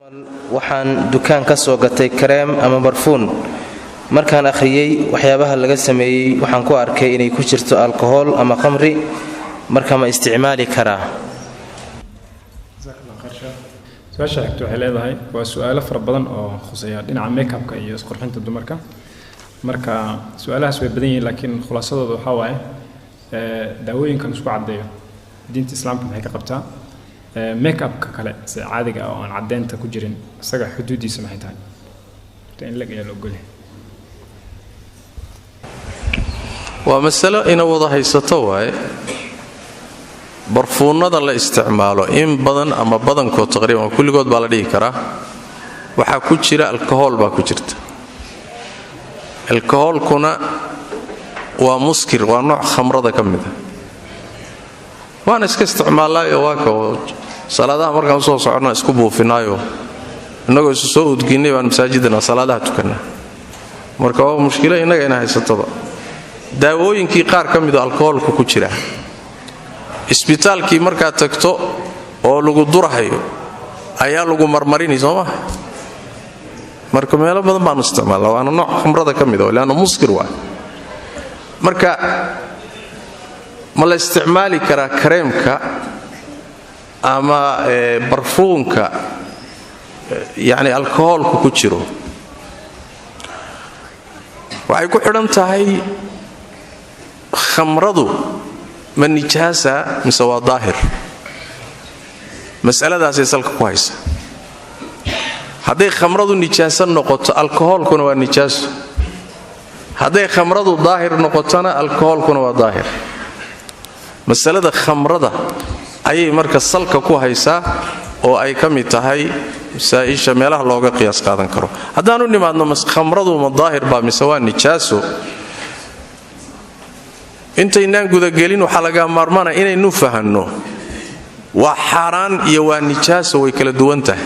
waxaan dukaan ka soo gatay kareem ama barfuun markaan akhriyay waxyaabaha laga sameeyay waxaan ku arkay inay ku jirto alkohol ama khamri marka ma isticmaali karaa su'aasha xigta waxay leedahay waa su'aalo fara badan oo khuseeya dhinaca makeup-ka iyo isqurxinta dumarka marka su'aalahaas way badan yihiin laakiin khulaasadooda waxa waaye daawooyinkan isku cadeeyo diinta islaamka maxay ka qabtaa makeup-ka kale si caadiga ah oo aan cadeynta ku jirin isaga xuduudiisa maxay tahay in laga yeelo gole waa mas'alo ina wada haysato waaye barfuunada la isticmaalo in badan ama badankood taqriiban kulligood baa la dhihi karaa waxaa ku jira alkohol baa ku jirta alkoholkuna waa muskir waa nooc khamrada ka mid ah waana iska isticmaalaayo waa ka salaadaha markaan usoo soconnaa isku buufinaayo innagoo isu soo udginnay baan masaajidana salaadaha tukannaa marka waa mushkilo innaga ina haysatoba daawooyinkii qaar ka mida alkoholka ku jira isbitaalkii markaad tagto oo lagu durahayo ayaa lagu marmarini soo maa marka meelo badan baanu isticmaalnaa waana nooc khamrada ka mida leanna muskir waa marka ma la isticmaali karaa kareemka ama barfuunka yacni alkoholku ku jiro waxay ku xidhan tahay khamradu ma nijaasa mise waa daahir mas'aladaasay salka ku haysa hadday khamradu nijaaso noqoto alkoholkuna waa nijaaso hadday khamradu daahir noqotona alkoholkuna waa daahir masalada khamrada ayay marka salka ku haysaa oo ay ka mid tahay masaa'isha meelaha looga qiyaas qaadan karo haddaanu nimaadno khamradu ma daahir baa mise waa nijaaso intaynaan gudagelin waxaa laga maarmaanaya inaynu fahanno waa xaaraan iyo waa nijaaso way kala duwan tahay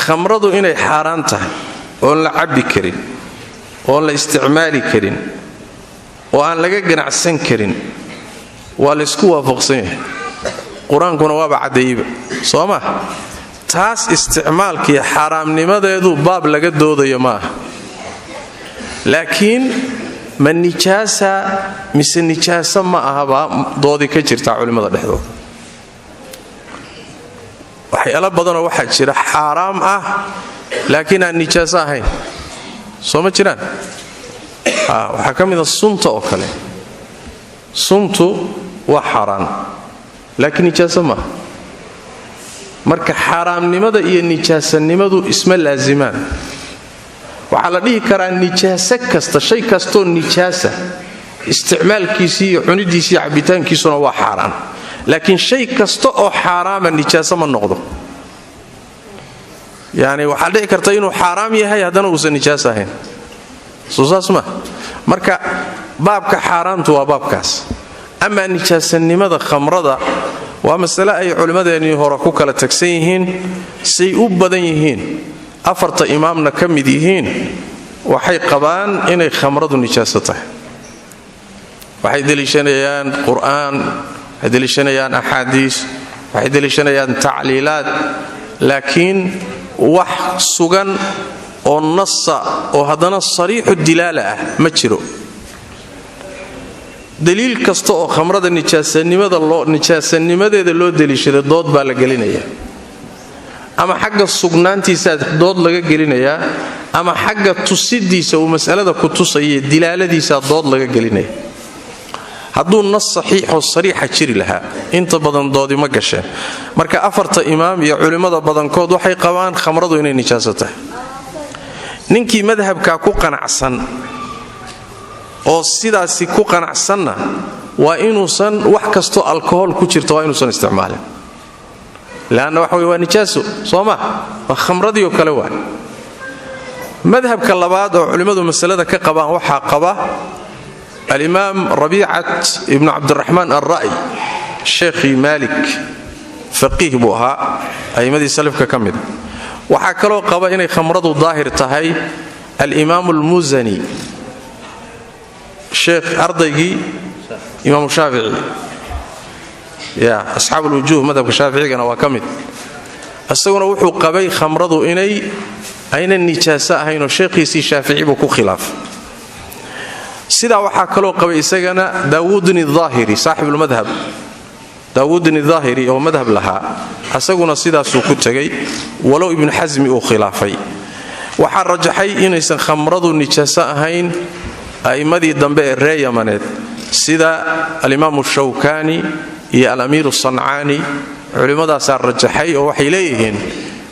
khamradu inay xaaraan tahay oon la cabbi karin oon la isticmaali karin oo aan laga ganacsan karin waa laysku waafaqsan yahay qur-aankuna waaba caddeeyeyba soo ma taas isticmaalkiiyo xaaraamnimadeedu baab laga doodayo ma aha laakiin ma nijaasa mise nijaaso ma ahabaa doodi ka jirtaa culimmada dhexdooda waxyaalo badanoo waxaa jira xaaraam ah laakiin aan nijaaso ahayn soo ma jiraan waxaa ka mida sunta oo kale suntu waa xaaraan laakiin nijaaso maaha marka xaaraamnimada iyo nijaasanimadu isma laasimaan waxaa la dhihi karaa nijaaso kasta shay kastoo nijaasa isticmaalkiisii iyo cunidiisii iyo cabbitaankiisuna waa xaaraan laakiin shay kasta oo xaaraama nijaaso ma noqdo yacni waxaa dhici karta inuu xaaraam yahay haddana uusan nijaas ahayn soo saas ma marka baabka xaaraantu waa baabkaas amaa nijaasanimada khamrada waa masale ay culimmadeennii hore ku kala tagsan yihiin say u badan yihiin afarta imaamna ka mid yihiin waxay qabaan inay khamradu nijaaso tahay waxay deliishanayaan qur'aan waxay deliishanayaan axaadiis waxay deliishanayaan tacliilaad laakiin wax sugan oo nasa oo haddana sariixu dilaala ah ma jiro daliil kasta oo khamrada nijaasanimadeeda loo deliishaday dood baa la gelinaya ama xagga sugnaantiisaa dood laga gelinayaa ama xagga tusidiisa uu mas'alada ku tusaya dilaaladiisaa dood laga gelinaya hadduu nas saxiixoo sariixa jiri lahaa inta badan doodi ma gasheen marka afarta imaam iyo culimmada badankood waxay qabaan khamradu inay nijaaso tahay ninkii madhabkaa ku qanacsan oo sidaasi ku qanacsanna waa inuusan wax kastoo alkohol ku jirta waa inuusan isticmaalin leanna waxa wey waa nijaaso soo ma waa khamradii oo kale waay madhabka labaad oo culimmadu masalada ka qabaan waxaa qaba alimaam rabiicat ibnu cabdiraxmaan alra'y sheekhii maalik faqiih buu ahaa a'immadii salafka ka mida waxaa kaloo qaba inay khamradu daahir tahay alimaam almusani sheekh ardaygii imaamu shaafici ya asxaab ulwujuuh madhabka shaaficigana waa ka mid asaguna wuxuu qabay khamradu inay aynan nijaaso ahayn oo sheekhiisii shaafici buu ku khilaafay sidaa waxaa kaloo qabay isagana daawuudin الظaahiri saaxib ulmadhab daawuudin الظaahiri oo madhab lahaa asaguna sidaasuu ku tegay walow ibnu xasmi uu khilaafay waxaa rajaxay inaysan khamradu nijaaso ahayn a'immadii dambe ee reer yamaneed sida alimaamu shawkaani iyo alamiiru sancaani culimmadaasaa rajaxay oo waxay leeyihiin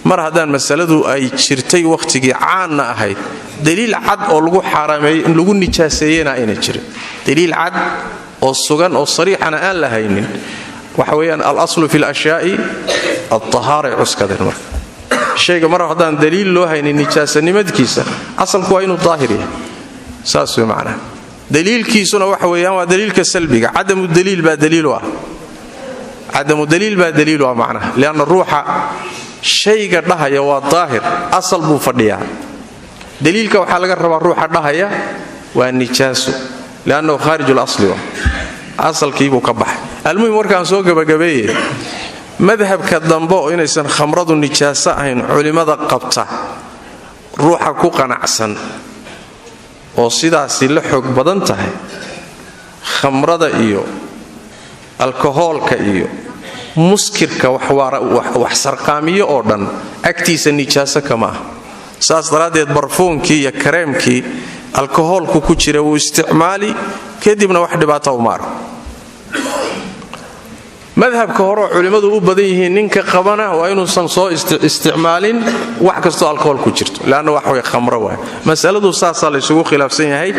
mar haddaan masaladu ay jirtay wakhtigii caanna ahayd daliil cad oo lagu xaaraameeyey in lagu nijaaseeyena ayna jirin daliil cad oo sugan oo sariixana aan la haynin waxa weeyaan alaslu fi lashyaai alطahaaray cuskadeen marka shayga mar haddaan daliil loo haynin nijaasanimadkiisa asalku waa inuu daahir yahay saas way macnaha daliilkiisuna waxa weeyaan waa daliilka salbiga cadamu daliil baa daliilu ah cadamu daliil baa daliilu ah macnaha lianna ruuxa shayga dhahaya waa daahir asal buu fadhiyaa daliilka waxaa laga rabaa ruuxa dhahaya waa nijaaso liannahu khaarij lasli waa asalkiibuu ka baxay almuhim markaan soo gabagabeeye madhabka dambe oo inaysan khamradu nijaaso ahayn culimmada qabta ruuxa ku qanacsan oo sidaasi la xoog badan tahay khamrada iyo alkohoolka iyo muskirka wax sarqaamiyo oo dhan agtiisa nijaaso kama ah saas daraaddeed barfuunkii iyo kareemkii alkohoolku ku jira wuu isticmaali kadibna wax dhibaata uma arko madhabka hore oo culimmadu u badan yihiin ninka qabana waa inuusan soo isticmaalin wax kastoo alkohol ku jirto leanna wax way khamro waay masaladu saasaa laysugu khilaafsan yahay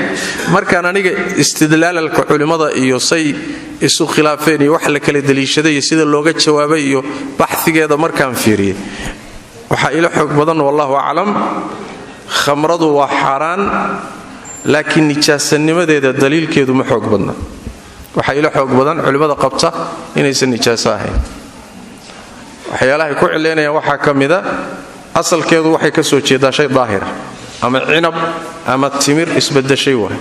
markaan aniga istidlaalalka culimmada iyo say isu khilaafeen iyo wax la kala daliishaday iyo sida looga jawaabay iyo baxhigeeda markaan fiiriyey waxaa ila xoog badan wallahu aclam khamradu waa xaaraan laakiin nijaasanimadeeda daliilkeedu ma xoog badna waxaa ila xoog badan culimmada qabta inaysan nijaaso ahayn waxyaalahay ku cilaynayaan waxaa ka mida asalkeedu waxay ka soo jeedaa shay daahira ama cinab ama timir isbadashay waay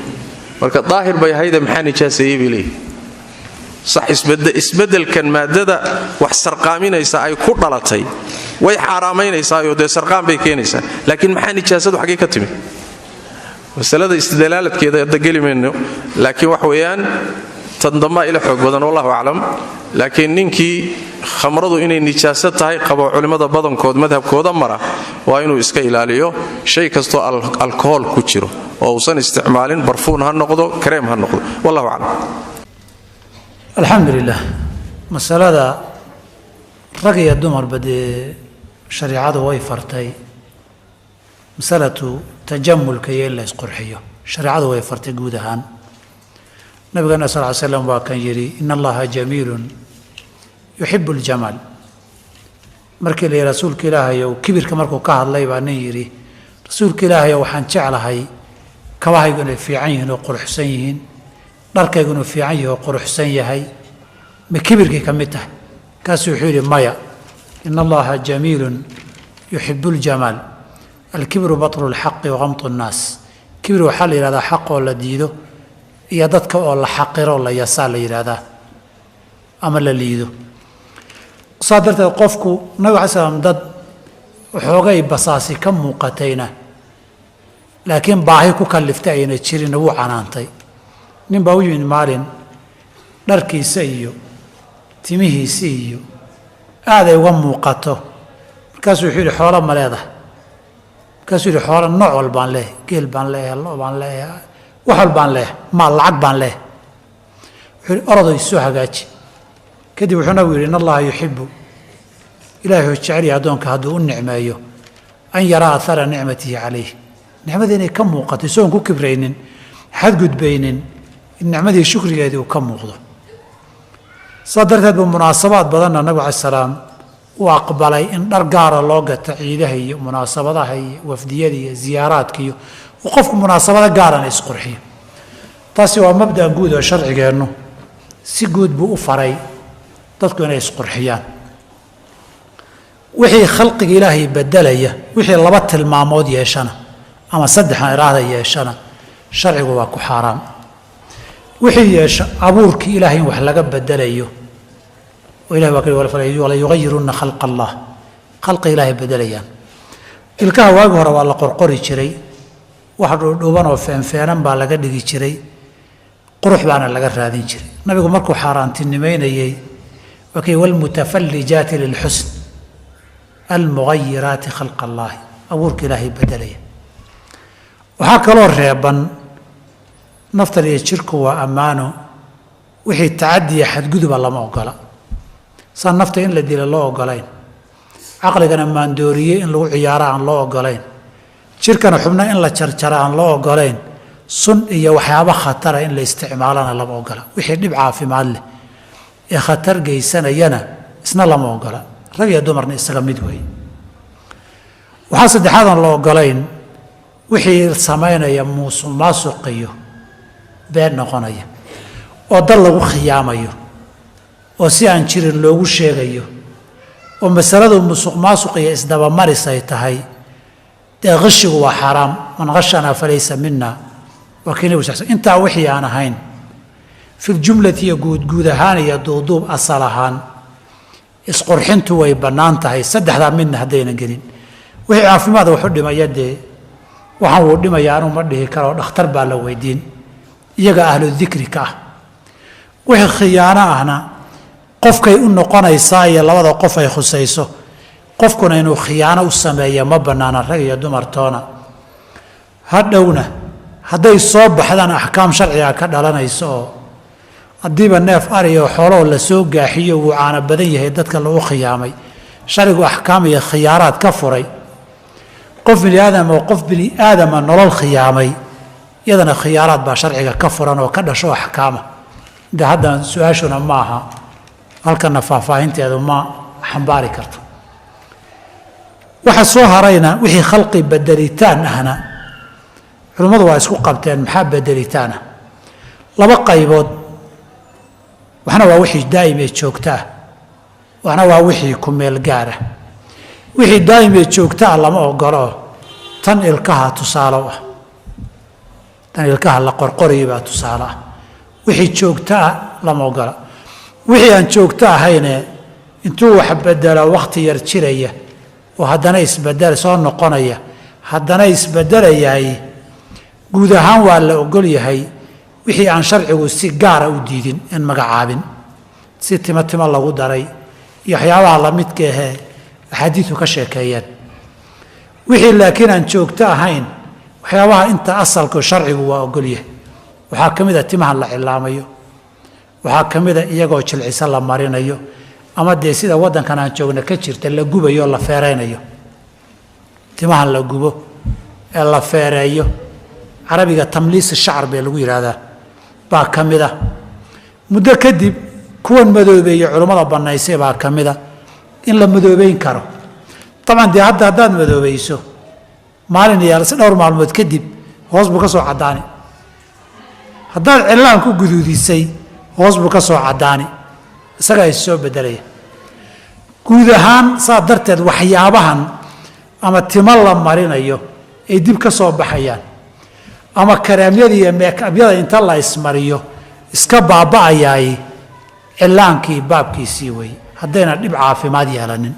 marka daahir bay ahayde maxaa nijaaseeyey bay leeyihi sax isbeddelkan maadada wax sarqaaminaysa ay ku dhalatay way xaaraamaynaysaayoo dee sarqaan bay keenaysaa laakiin maxaa nijaasadu xaggay ka timid masalada istidlaaladkeeda hadda geli mayno laakiin wax weeyaan tan dambaa ila xoog badan wallahu aclam laakiin ninkii khamradu inay nijaaso tahay qabo culimmada badankood madhabkooda mara waa inuu iska ilaaliyo shay kastoo alkohol ku jiro oo uusan isticmaalin barfuun ha noqdo kareem ha noqdo wallahu aclam alxamdu lilah masalada rag iyo dumarba dee shareicadu way fartay masalatu tajamulka iyo in la isqurxiyo shareicadu way fartay guud ahaan nabigeena sal ly slam waa kan yidhi in allaha jamiilun yuxibu ljamaal markii la yidhi rasuulka ilaahayow kibirka markuu ka hadlay baa nin yidhi rasuulka ilaahayow waxaan jeclahay kabahaygu inay fiican yihiin oo quruxsan yihiin dharkaygu inuu fiican yahi oo quruxsan yahay ma kibirkii ka mid tahay kaasuu wuxuu yidhi maya in allaha jamiilun yuxibu ljamaal alkibru batlu lxaqi waqamtu nnaas kibir waxaa la yidhahdaa xaq oo la diido iyo dadka oo la xaqiro la yasaa la yidhaahdaa ama la liido saa darteed qofku nabig alai slam dad waxoogay basaasi ka muuqatayna laakiin baahi ku kalliftay ayna jirinna wuu canaantay nin baa u yimid maalin dharkiisa iyo timihiisa iyo aaday uga muuqato markaasuu wuxuu yidhi xoolo ma leedahay markaasuu yidhi xoolo nooc walbaan leehay geel baan leeyahay lo baan leeyahay wax walbaan leehay maal lacag baan leehay wuxuu yidhi orodo isoo hagaaji kadib wuxuu nabigu yidhi in allaha yuxibu ilaahay oo jecelya addoonka hadduu u nicmeeyo an yaraa ahara nicmatihi calayh nicmadii inay ka muuqato isagoon ku kibraynin xadgudbaynin in nicmadii shukrigeedii uu ka muuqdo saa darteed buu munaasabaad badanna nabigu cala salaam u aqbalay in dhar gaara loo gato ciidaha iyo munaasabadaha iyo wafdiyada iyo ziyaaraadka iyo uu qofku munaasabado gaarana isqurxiyo taasi waa mabda' guud oo sharcigeennu si guud buu u faray dadku inay isqurxiyaan wixii khalqiga ilaahay bedelaya wixii laba tilmaamood yeeshana ama saddexna iraahda yeeshana sharcigu waa ku xaaraam wixii yeesha abuurkii ilaahay in wax laga bedelayo oo ilahay waa ka wala yugayiruna khalqa allah khalqi ilaahay bedelayaan. ilkaha waagi hore waa la qorqori jiray, wax dhuudhuuban oo feenfeenan baa laga dhigi jiray, qurux baana laga raadin jiray. nabigu markuu xaaraantinimeynayey wakay walmutafallijaati lilxusn almugayiraati khalqa allaahi, abuurka ilaahay bedelaya. waxaa kaloo reeban naftan iyo jirku waa ammaano, wixii tacadiya xadguduba lama ogola. saan nafta in la dila loo ogolayn, caqligana maandooriye in lagu ciyaaro aan loo ogolayn, jirkana xubna in la jarjara aan loo ogolayn, sun iyo waxyaaba khatara in la isticmaalana lama ogola. wixii dhib caafimaad leh ee khatar geysanayana isna lama ogola, rag iyo dumarna isaga mid weeye. waxaa saddexaadan la ogolayn wixii samaynaya musuqmaasuqiyo been noqonaya, oo dad lagu khiyaamayo, oo si aan jirin loogu sheegayo, oo masaladu musuqmaasuq iyo isdabamaris ay tahay. dee qishigu waa xaaraam, man qashanaa falaysa mina, waa kii nabigu sal intaa wixii aan ahayn filjumlati iyo guud ahaan iyo duuduub asal ahaan isqurxintu way bannaan tahay, saddexdaa midna haddaynan gelin. wixii caafimaada waxu dhimaya dee waxaan wuu dhimaya anuu ma dhihi karo, dhakhtar baa la weydiin, iyaga ahlu dikri ka ah. wixii khiyaano ahna qofkay u noqonaysaa iyo labada qof ay khusayso, qofkuna inuu khiyaano u sameeya ma bannaana, rag iyo dumartoona. hadhowna hadday soo baxdaan axkaam sharciga ka dhalanayso, oo haddiiba neef ariyo xooloo la soo gaaxiyo wuu caano badan yahay dadka lagu khiyaamay, sharcigu axkaam iyo khiyaaraad ka furay. qof bini aadam oo qof bini aadama nolol khiyaamay, iyadana khiyaaraad baa sharciga ka furan oo ka dhasho axkaama. de hadda su-aashuna ma aha halkana faahfaahinteedu ma xambaari karto. waxa soo harayna wixii khalqi bedelitaan ahna culimmadu waa isku qabteen maxaa bedelitaan ah. laba qaybood, waxna waa wixii daa'im ee joogta ah, waxna waa wixii ku meel gaara. wixii daa'im ee joogta ah lama ogolo, tan ilkaha tusaale u ah, tan ilkaha la qorqorayay baa tusaale ah. wixii joogta ah lama ogola. wixii aan joogto ahayne intuu wax bedelo wakhti yar jiraya oo haddana isbedel soo noqonaya, haddana isbedelayahay, guud ahaan waa la ogol yahay. wixii aan sharcigu si gaara u diidin in magacaabin, si timo lagu daray iyo waxyaabaha lamidka ahee axaadiidu ka sheekeeyeen. wixii laakiin aan joogto ahayn, waxyaabaha inta asalku sharcigu waa ogol yahay. waxaa ka mid a timahan la cilaamayo, waxaa ka mid a iyagoo jilcisa la marinayo, ama dee sida waddankan aan joogna ka jirta la gubayo la feereynayo. timahan la gubo ee la feereeyo, carabiga tamliis shacr bee lagu yidhaahdaa, baa ka mid a. muddo kadib kuwan madoobeeye culummada bannaysay baa ka mid a in la madoobeyn karo. dabcan dee haddaad madoobayso maalin iyo dhowr maalmood kadib hoos buu ka soo caddaani. haddaad cilaan ku guduudisay hoos buu ka soo caddaani, isagaa is soo bedelaya. guud ahaan saa darteed waxyaabahan ama timo la marinayo ay dib ka soo baxayaan, ama karaamyada iyo meekabyada inta la ismariyo iska baaba'ayaay, cilaankii baabkiisii wey, haddayna dhib caafimaad yeelanin.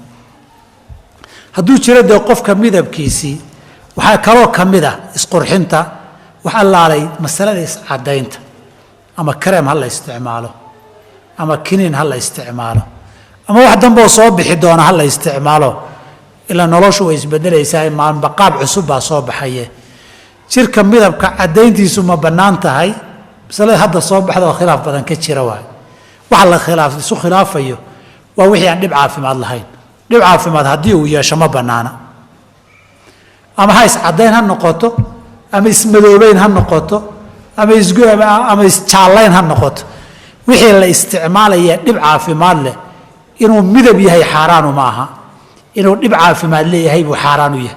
hadduu jiro dee qofka midabkiisii, waxaa kaloo ka mid ah isqurxinta, wax allaalay masalada iscadaynta, ama kareem ha la isticmaalo, ama kiniin ha la isticmaalo, ama wax dambeoo soo bixi doona ha la isticmaalo. ilaa noloshu way isbedelaysaa, maalinba qaab cusub baa soo baxaye. jirka midabka cadayntiisu ma bannaan tahay? masalada hadda soo baxda oo khilaaf badan ka jira waay. waxa la isu khilaafayo waa wixii aan dhib caafimaad lahayn. dhib caafimaad haddii uu yeesho ma bannaana, ama ha iscadayn ha noqoto, ama ismadoobeyn ha noqoto, ama isjaallayn ha noqoto. wixii la isticmaalaya dhib caafimaad leh, inuu midab yahay xaaraanu ma aha, inuu dhib caafimaad leeyahay buu xaaraan u yahay.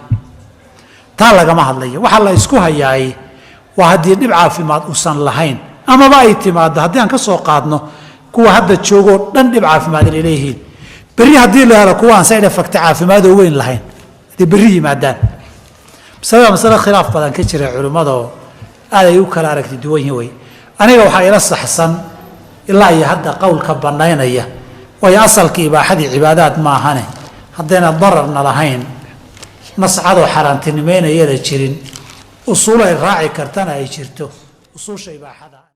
taa lagama hadlayo. waxaa la isku hayaay waa haddii dhib caafimaad uusan lahayn, amaba ay timaado haddii aan ka soo qaadno kuwa hadda joogoo dhan dhib caafimaad inay leeyihiin. berri haddii la helo kuwa aan side effect caafimaadoo weyn lahayn, haddii berri yimaadaan. masale khilaaf badan ka jira culimmadoo aad ay u kala aragti duwan yihin wey. aniga waxaa ila saxsan ilaa iyo hadda qowlka bannaynaya, waayo asalka ibaaxadii cibaadaad ma ahane, haddayna dararna lahayn nascadoo xaaraantinimeynayada jirin usuul ay raaci kartana ay jirto usuusha ibaaxada